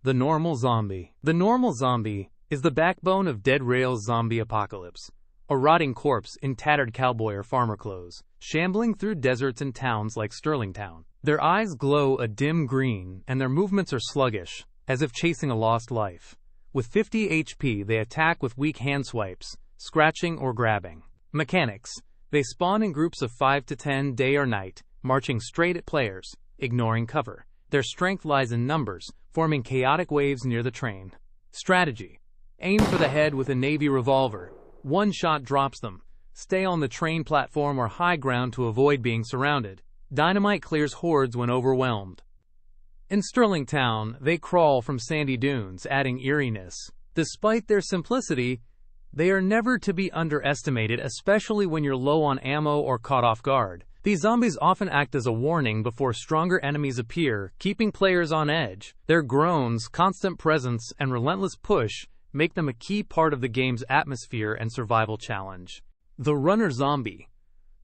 The normal zombie. The normal zombie is the backbone of Dead Rail's zombie apocalypse. A rotting corpse in tattered cowboy or farmer clothes, shambling through deserts and towns like Sterling Town. Their eyes glow a dim green, and their movements are sluggish, as if chasing a lost life. With 50 HP, they attack with weak hand swipes, scratching or grabbing. Mechanics. They spawn in groups of 5 to 10 day or night, marching straight at players, ignoring cover. Their strength lies in numbers, forming chaotic waves near the train. Strategy. Aim for the head with a Navy revolver. One shot drops them. Stay on the train platform or high ground to avoid being surrounded. Dynamite clears hordes when overwhelmed. In Sterling Town, they crawl from sandy dunes, adding eeriness. Despite their simplicity, they are never to be underestimated, especially when you're low on ammo or caught off guard. These zombies often act as a warning before stronger enemies appear, keeping players on edge. Their groans, constant presence, and relentless push make them a key part of the game's atmosphere and survival challenge. The Runner Zombie.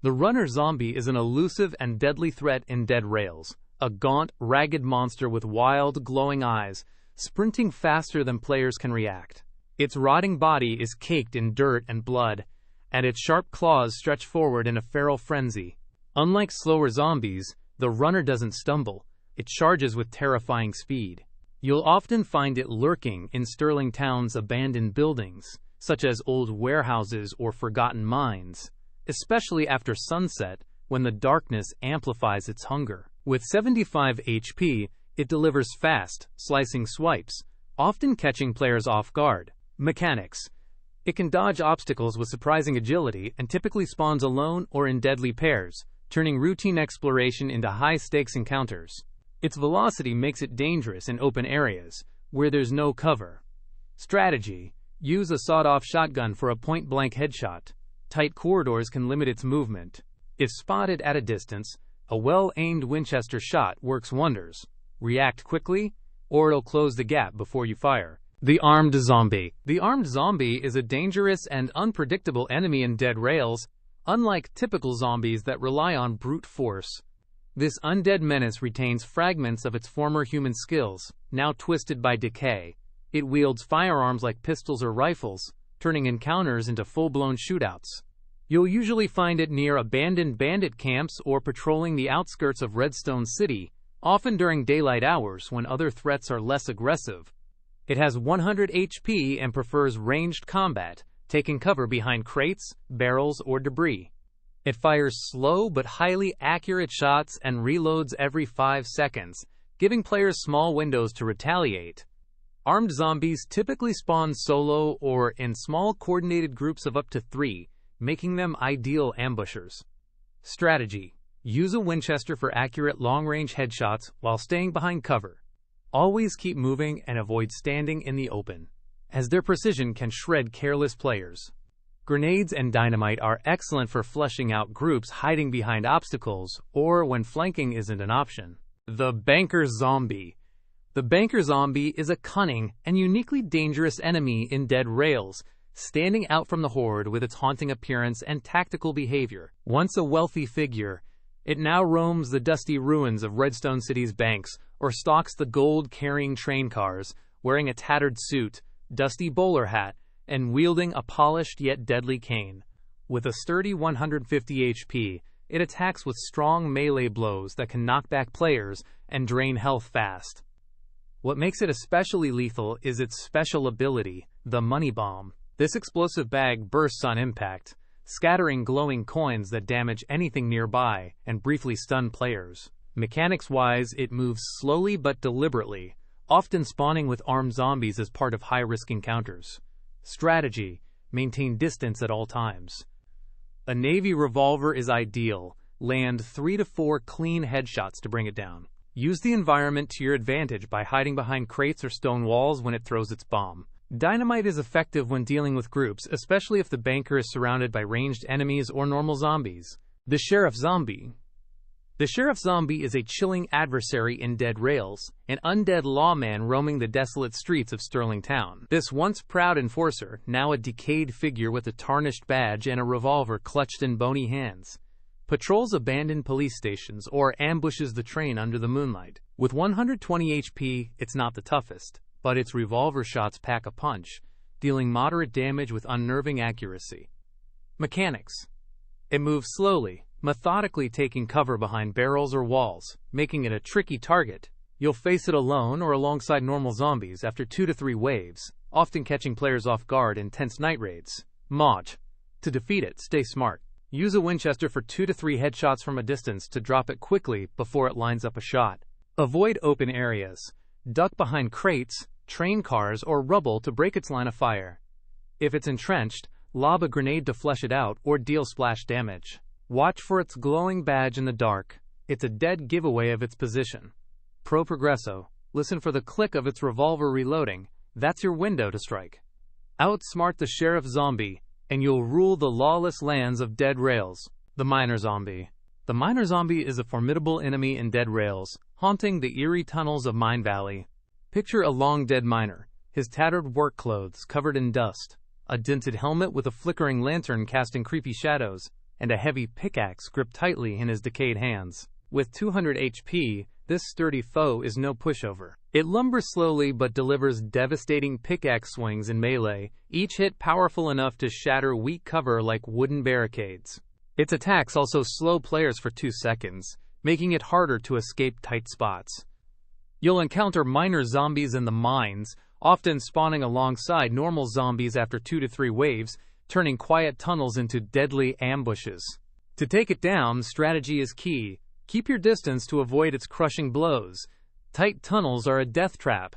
The Runner Zombie is an elusive and deadly threat in Dead Rails, a gaunt, ragged monster with wild, glowing eyes, sprinting faster than players can react. Its rotting body is caked in dirt and blood, and its sharp claws stretch forward in a feral frenzy. Unlike slower zombies, the runner doesn't stumble, it charges with terrifying speed. You'll often find it lurking in Sterling Town's abandoned buildings, such as old warehouses or forgotten mines, especially after sunset when the darkness amplifies its hunger. With 75 HP, it delivers fast, slicing swipes, often catching players off guard. Mechanics. It can dodge obstacles with surprising agility and typically spawns alone or in deadly pairs, turning routine exploration into high-stakes encounters. Its velocity makes it dangerous in open areas, where there's no cover. Strategy. Use a sawed-off shotgun for a point-blank headshot. Tight corridors can limit its movement. If spotted at a distance, a well-aimed Winchester shot works wonders. React quickly, or it'll close the gap before you fire. The Armed Zombie. The Armed Zombie is a dangerous and unpredictable enemy in Dead Rails, unlike typical zombies that rely on brute force. This undead menace retains fragments of its former human skills, now twisted by decay. It wields firearms like pistols or rifles, turning encounters into full-blown shootouts. You'll usually find it near abandoned bandit camps or patrolling the outskirts of Redstone City, often during daylight hours when other threats are less aggressive. It has 100 HP and prefers ranged combat, taking cover behind crates, barrels, or debris. It fires slow but highly accurate shots and reloads every 5 seconds, giving players small windows to retaliate. Armed zombies typically spawn solo or in small coordinated groups of up to 3, making them ideal ambushers. Strategy. Use a Winchester for accurate long-range headshots while staying behind cover. Always keep moving and avoid standing in the open, as their precision can shred careless players. Grenades and dynamite are excellent for flushing out groups hiding behind obstacles or when flanking isn't an option. The Banker Zombie. The Banker Zombie is a cunning and uniquely dangerous enemy in Dead Rails, standing out from the horde with its haunting appearance and tactical behavior. Once a wealthy figure, it now roams the dusty ruins of Redstone City's banks or stalks the gold-carrying train cars, wearing a tattered suit, dusty bowler hat, and wielding a polished yet deadly cane. With a sturdy 150 HP, it attacks with strong melee blows that can knock back players and drain health fast. What makes it especially lethal is its special ability, the Money Bomb. This explosive bag bursts on impact, scattering glowing coins that damage anything nearby and briefly stun players. Mechanics-wise, it moves slowly but deliberately, often spawning with armed zombies as part of high-risk encounters. Strategy. Maintain distance at all times. A Navy revolver is ideal. Land 3 to 4 clean headshots to bring it down. Use the environment to your advantage by hiding behind crates or stone walls when it throws its bomb. Dynamite is effective when dealing with groups, especially if the banker is surrounded by ranged enemies or normal zombies. The Sheriff Zombie. The Sheriff Zombie is a chilling adversary in Dead Rails, an undead lawman roaming the desolate streets of Sterling Town. This once proud enforcer, now a decayed figure with a tarnished badge and a revolver clutched in bony hands, patrols abandoned police stations or ambushes the train under the moonlight. With 120 HP, it's not the toughest, but its revolver shots pack a punch, dealing moderate damage with unnerving accuracy. Mechanics. It moves slowly, methodically taking cover behind barrels or walls, making it a tricky target. You'll face it alone or alongside normal zombies after 2 to 3 waves, often catching players off guard in tense night raids. Mod. To defeat it, stay smart. Use a Winchester for 2 to 3 headshots from a distance to drop it quickly before it lines up a shot. Avoid open areas. Duck behind crates, train cars, or rubble to break its line of fire. If it's entrenched, lob a grenade to flush it out or deal splash damage. Watch for its glowing badge in the dark. It's a dead giveaway of its position. Pro Progresso. Listen for the click of its revolver reloading. That's your window to strike. Outsmart the Sheriff Zombie, and you'll rule the lawless lands of Dead Rails. The Miner Zombie. The Miner Zombie is a formidable enemy in Dead Rails, haunting the eerie tunnels of Mine Valley. Picture a long-dead miner, his tattered work clothes covered in dust, a dented helmet with a flickering lantern casting creepy shadows, and a heavy pickaxe gripped tightly in his decayed hands. With 200 HP, this sturdy foe is no pushover. It lumbers slowly but delivers devastating pickaxe swings in melee, each hit powerful enough to shatter weak cover like wooden barricades. Its attacks also slow players for 2 seconds, making it harder to escape tight spots. You'll encounter miner zombies in the mines, often spawning alongside normal zombies after 2 to 3 waves, turning quiet tunnels into deadly ambushes. To take it down, strategy is key. Keep your distance to avoid its crushing blows. Tight tunnels are a death trap.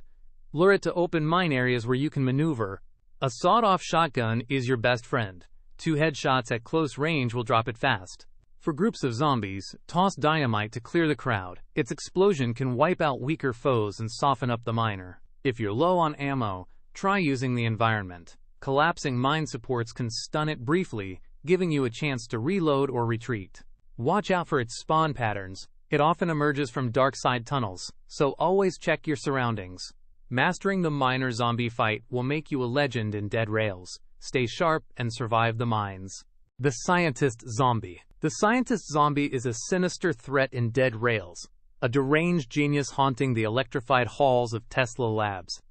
Lure it to open mine areas where you can maneuver. A sawed-off shotgun is your best friend. 2 headshots at close range will drop it fast. For groups of zombies, toss dynamite to clear the crowd. Its explosion can wipe out weaker foes and soften up the miner. If you're low on ammo, try using the environment. Collapsing mine supports can stun it briefly, giving you a chance to reload or retreat. Watch out for its spawn patterns. It often emerges from dark side tunnels, so always check your surroundings. Mastering the miner zombie fight will make you a legend in Dead Rails. Stay sharp and survive the mines. The Scienist Zombie. The Scienist Zombie is a sinister threat in Dead Rails, a deranged genius haunting the electrified halls of Tesla labs.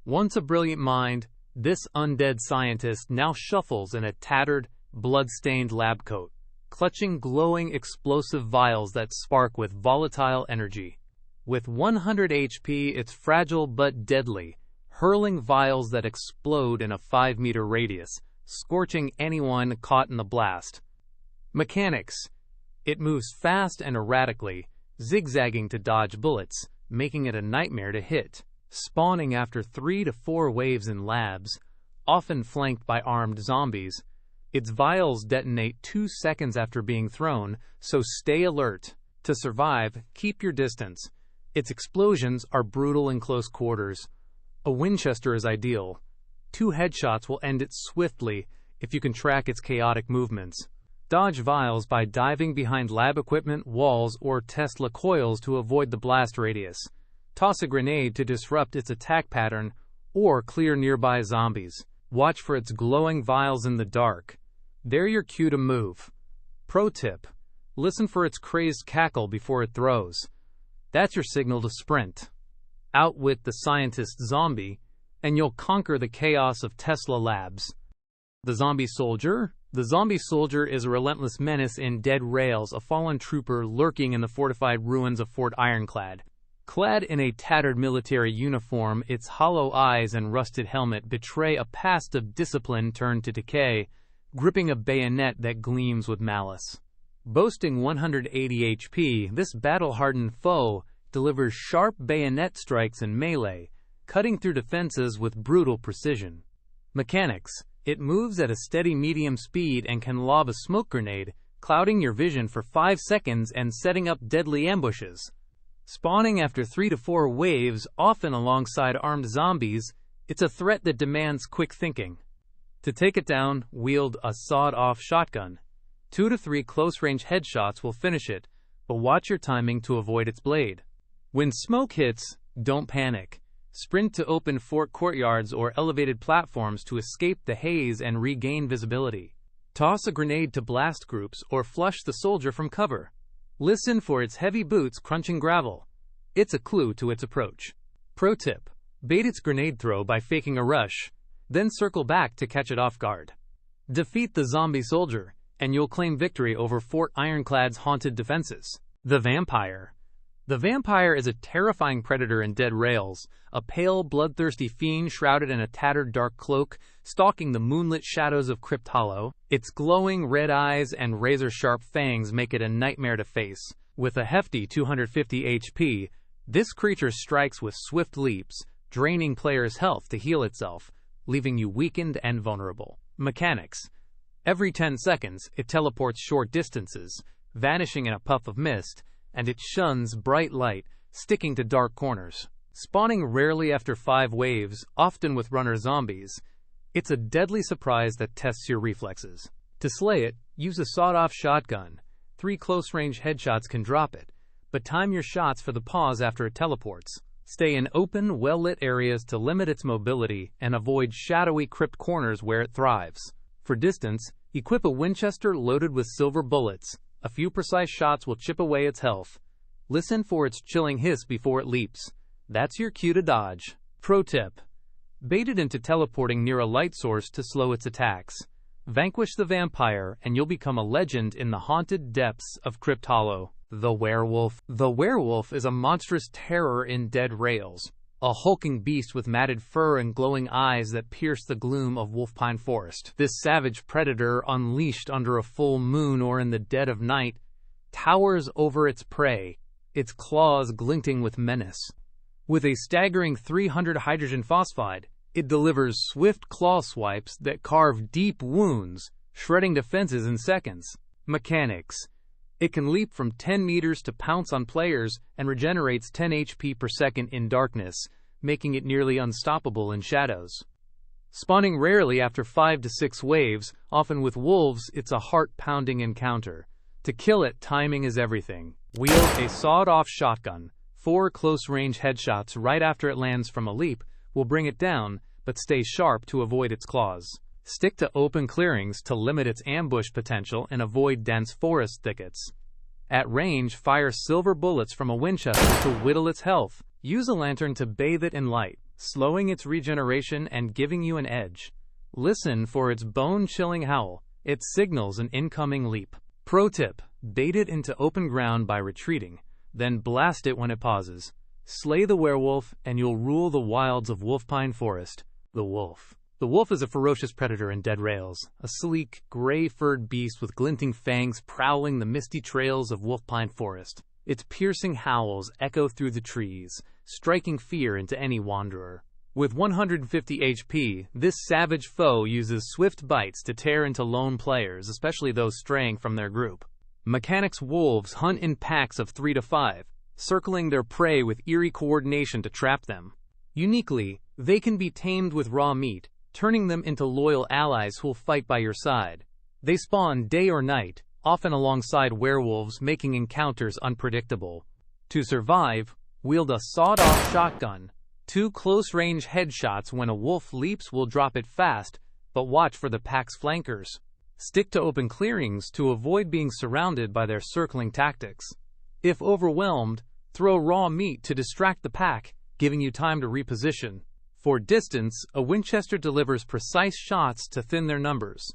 Once a brilliant mind, this undead scientist now shuffles in a tattered, blood-stained lab coat, clutching glowing explosive vials that spark with volatile energy. With 100 HP, it's fragile but deadly, hurling vials that explode in a 5-meter radius, scorching anyone caught in the blast. Mechanics. It moves fast and erratically, zigzagging to dodge bullets, making it a nightmare to hit. Spawning after 3 to 4 waves in labs, often flanked by armed zombies. Its vials detonate 2 seconds after being thrown, so stay alert. To survive, keep your distance. Its explosions are brutal in close quarters. A Winchester is ideal. 2 headshots will end it swiftly if you can track its chaotic movements. Dodge vials by diving behind lab equipment, walls, or Tesla coils to avoid the blast radius. Toss a grenade to disrupt its attack pattern, or clear nearby zombies. Watch for its glowing vials in the dark. They're your cue to move. Pro tip: listen for its crazed cackle before it throws. That's your signal to sprint. Outwit the Scienist Zombie, and you'll conquer the chaos of Tesla labs. The Zombie Soldier. The Zombie Soldier is a relentless menace in Dead Rails, a fallen trooper lurking in the fortified ruins of Fort Ironclad. Clad in a tattered military uniform, its hollow eyes and rusted helmet betray a past of discipline turned to decay, gripping a bayonet that gleams with malice. Boasting 180 HP, this battle-hardened foe delivers sharp bayonet strikes in melee, cutting through defenses with brutal precision. Mechanics. It moves at a steady medium speed and can lob a smoke grenade, clouding your vision for 5 seconds and setting up deadly ambushes. Spawning after 3 to 4 waves, often alongside armed zombies, it's a threat that demands quick thinking. To take it down, wield a sawed-off shotgun. 2 to 3 close-range headshots will finish it, but watch your timing to avoid its blade. When smoke hits, don't panic. Sprint to open fort courtyards or elevated platforms to escape the haze and regain visibility. Toss a grenade to blast groups or flush the soldier from cover. Listen for its heavy boots crunching gravel. It's a clue to its approach. Pro tip: Bait its grenade throw by faking a rush, then circle back to catch it off guard. Defeat the zombie soldier, and you'll claim victory over Fort Ironclad's haunted defenses. The vampire. The vampire is a terrifying predator in Dead Rails, a pale, bloodthirsty fiend shrouded in a tattered dark cloak, stalking the moonlit shadows of Crypt Hollow. Its glowing red eyes and razor-sharp fangs make it a nightmare to face. With a hefty 250 HP, this creature strikes with swift leaps, draining players' health to heal itself, leaving you weakened and vulnerable. Mechanics. Every 10 seconds, it teleports short distances, vanishing in a puff of mist, and it shuns bright light, sticking to dark corners. Spawning rarely after 5 waves, often with runner zombies, it's a deadly surprise that tests your reflexes. To slay it, use a sawed-off shotgun. 3 close-range headshots can drop it, but time your shots for the pause after it teleports. Stay in open, well-lit areas to limit its mobility and avoid shadowy crypt corners where it thrives. For distance, equip a Winchester loaded with silver bullets. A few precise shots will chip away its health. Listen for its chilling hiss before it leaps. That's your cue to dodge. Pro tip. Bait it into teleporting near a light source to slow its attacks. Vanquish the vampire and you'll become a legend in the haunted depths of Crypt Hollow. The werewolf. The werewolf is a monstrous terror in Dead Rails. A hulking beast with matted fur and glowing eyes that pierce the gloom of Wolfpine Forest. This savage predator, unleashed under a full moon or in the dead of night, towers over its prey, its claws glinting with menace. With a staggering 300 hydrogen phosphide, it delivers swift claw swipes that carve deep wounds, shredding defenses in seconds. Mechanics. It can leap from 10 meters to pounce on players and regenerates 10 HP per second in darkness, making it nearly unstoppable in shadows. Spawning rarely after 5 to 6 waves, often with wolves, it's a heart-pounding encounter. To kill it, timing is everything. Wield a sawed-off shotgun. 4 close-range headshots right after it lands from a leap will bring it down, but stay sharp to avoid its claws. Stick to open clearings to limit its ambush potential and avoid dense forest thickets. At range, fire silver bullets from a Winchester to whittle its health. Use a lantern to bathe it in light, slowing its regeneration and giving you an edge. Listen for its bone-chilling howl. It signals an incoming leap. Pro tip. Bait it into open ground by retreating, then blast it when it pauses. Slay the werewolf and you'll rule the wilds of Wolfpine Forest. The wolf. The wolf is a ferocious predator in Dead Rails, a sleek, gray-furred beast with glinting fangs prowling the misty trails of Wolfpine Forest. Its piercing howls echo through the trees, striking fear into any wanderer. With 150 HP, this savage foe uses swift bites to tear into lone players, especially those straying from their group. Mechanics. Wolves hunt in packs of 3 to 5, circling their prey with eerie coordination to trap them. Uniquely, they can be tamed with raw meat, turning them into loyal allies who'll fight by your side. They spawn day or night, often alongside werewolves, making encounters unpredictable. To survive, wield a sawed-off shotgun. 2 close-range headshots when a wolf leaps will drop it fast, but watch for the pack's flankers. Stick to open clearings to avoid being surrounded by their circling tactics. If overwhelmed, throw raw meat to distract the pack, giving you time to reposition. For distance, a Winchester delivers precise shots to thin their numbers.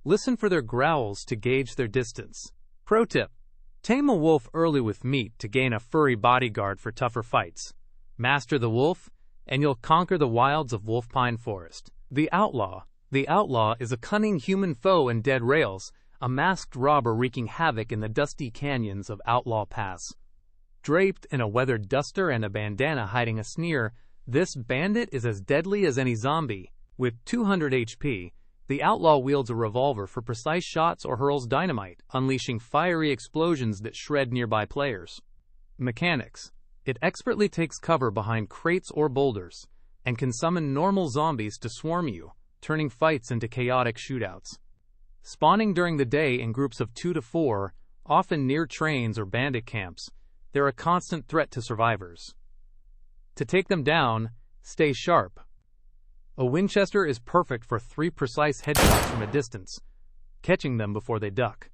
Listen for their growls to gauge their distance. Pro tip. Tame a wolf early with meat to gain a furry bodyguard for tougher fights. Master the wolf, and you'll conquer the wilds of Wolfpine Forest. The Outlaw. The Outlaw is a cunning human foe in Dead Rails, a masked robber wreaking havoc in the dusty canyons of Outlaw Pass. Draped in a weathered duster and a bandana hiding a sneer, this bandit is as deadly as any zombie. With 200 HP, the Outlaw wields a revolver for precise shots or hurls dynamite, unleashing fiery explosions that shred nearby players. Mechanics. It expertly takes cover behind crates or boulders, and can summon normal zombies to swarm you, turning fights into chaotic shootouts. Spawning during the day in groups of 2 to 4, often near trains or bandit camps, they're a constant threat to survivors. To take them down, stay sharp. A Winchester is perfect for 3 precise headshots from a distance, catching them before they duck.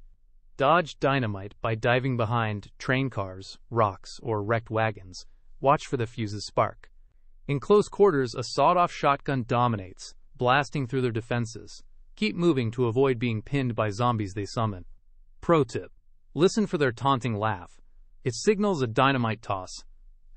Dodge dynamite by diving behind train cars, rocks, or wrecked wagons. Watch for the fuse's spark. In close quarters, a sawed-off shotgun dominates, blasting through their defenses. Keep moving to avoid being pinned by zombies they summon. Pro tip: listen for their taunting laugh. It signals a dynamite toss.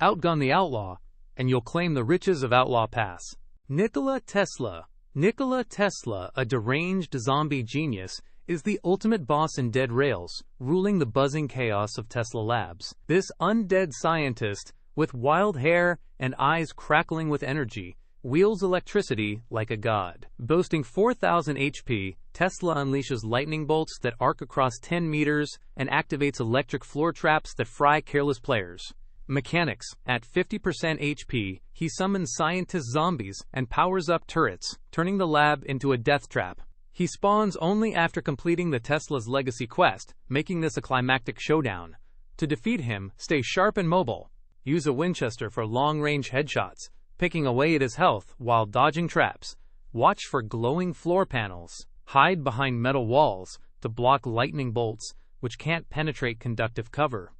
Outgun the outlaw, and you'll claim the riches of Outlaw Pass. Nikola Tesla. Nikola Tesla, a deranged zombie genius, is the ultimate boss in Dead Rails, ruling the buzzing chaos of Tesla Labs. This undead scientist, with wild hair and eyes crackling with energy, wields electricity like a god. Boasting 4,000 HP, Tesla unleashes lightning bolts that arc across 10 meters and activates electric floor traps that fry careless players. Mechanics: at 50% HP, he summons Scientist Zombies and powers up turrets, turning the lab into a death trap. He spawns only after completing the Tesla's legacy quest, making this a climactic showdown. To defeat him, stay sharp and mobile. Use a Winchester for long-range headshots, picking away at his health while dodging traps. Watch for glowing floor panels. Hide behind metal walls to block lightning bolts, which can't penetrate conductive cover.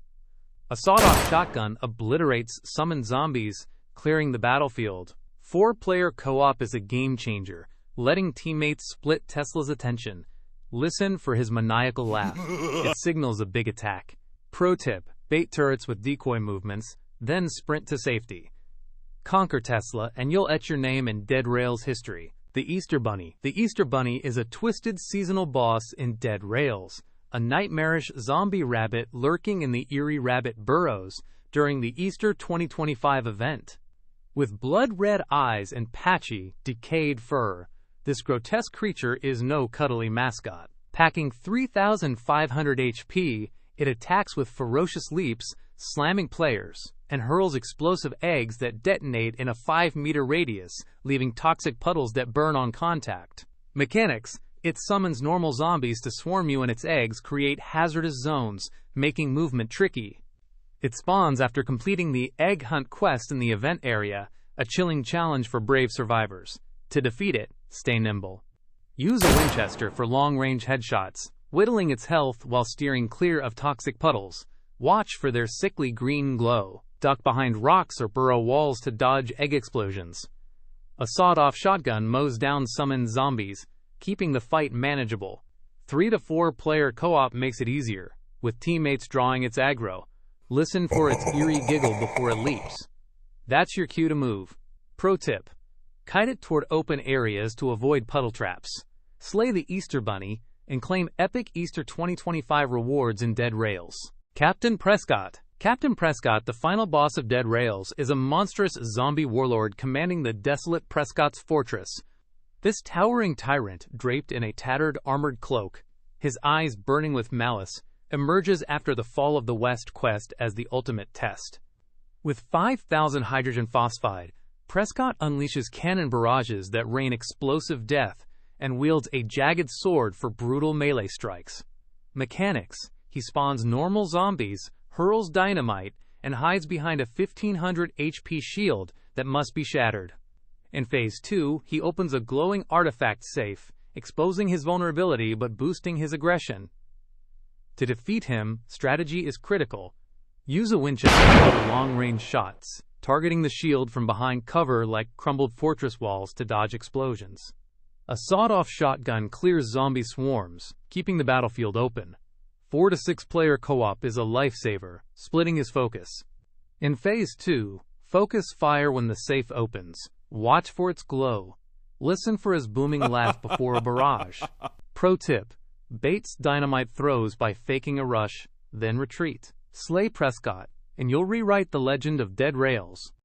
A sawed-off shotgun obliterates summoned zombies, clearing the battlefield. 4-player co-op is a game-changer, letting teammates split Tesla's attention. Listen for his maniacal laugh. It signals a big attack. Pro tip: bait turrets with decoy movements, then sprint to safety. Conquer Tesla, and you'll etch your name in Dead Rails history. The Easter Bunny. The Easter Bunny is a twisted seasonal boss in Dead Rails, a nightmarish zombie rabbit lurking in the eerie rabbit burrows during the Easter 2025 event. With blood-red eyes and patchy, decayed fur, this grotesque creature is no cuddly mascot. Packing 3,500 HP, it attacks with ferocious leaps, slamming players, and hurls explosive eggs that detonate in a 5-meter radius, leaving toxic puddles that burn on contact. Mechanics: it summons normal zombies to swarm you, and its eggs create hazardous zones, making movement tricky. It spawns after completing the Egg Hunt quest in the event area, a chilling challenge for brave survivors. To defeat it, stay nimble. Use a Winchester for long-range headshots, whittling its health while steering clear of toxic puddles. Watch for their sickly green glow. Duck behind rocks or burrow walls to dodge egg explosions. A sawed-off shotgun mows down summoned zombies, keeping the fight manageable. 3 to 4 player co-op makes it easier, with teammates drawing its aggro. Listen for its eerie giggle before it leaps. That's your cue to move. Pro tip: kite it toward open areas to avoid puddle traps. Slay the Easter Bunny and claim epic Easter 2025 rewards in Dead Rails. Captain Prescott. Captain Prescott, the final boss of Dead Rails, is a monstrous zombie warlord commanding the desolate Prescott's fortress. This towering tyrant, draped in a tattered armored cloak, his eyes burning with malice, emerges after the Fall of the West quest as the ultimate test. With 5,000 hydrogen phosphide, Prescott unleashes cannon barrages that rain explosive death and wields a jagged sword for brutal melee strikes. Mechanics: he spawns normal zombies, hurls dynamite, and hides behind a 1,500 HP shield that must be shattered. In Phase 2, he opens a glowing artifact safe, exposing his vulnerability but boosting his aggression. To defeat him, strategy is critical. Use a Winchester for long-range shots, targeting the shield from behind cover like crumbled fortress walls to dodge explosions. A sawed-off shotgun clears zombie swarms, keeping the battlefield open. 4 to 6 player co-op is a lifesaver, splitting his focus. In Phase 2, focus fire when the safe opens. Watch for its glow. Listen for his booming laugh before a barrage. Pro tip: baits dynamite throws by faking a rush, then retreat. Slay Prescott, and you'll rewrite the legend of Dead Rails.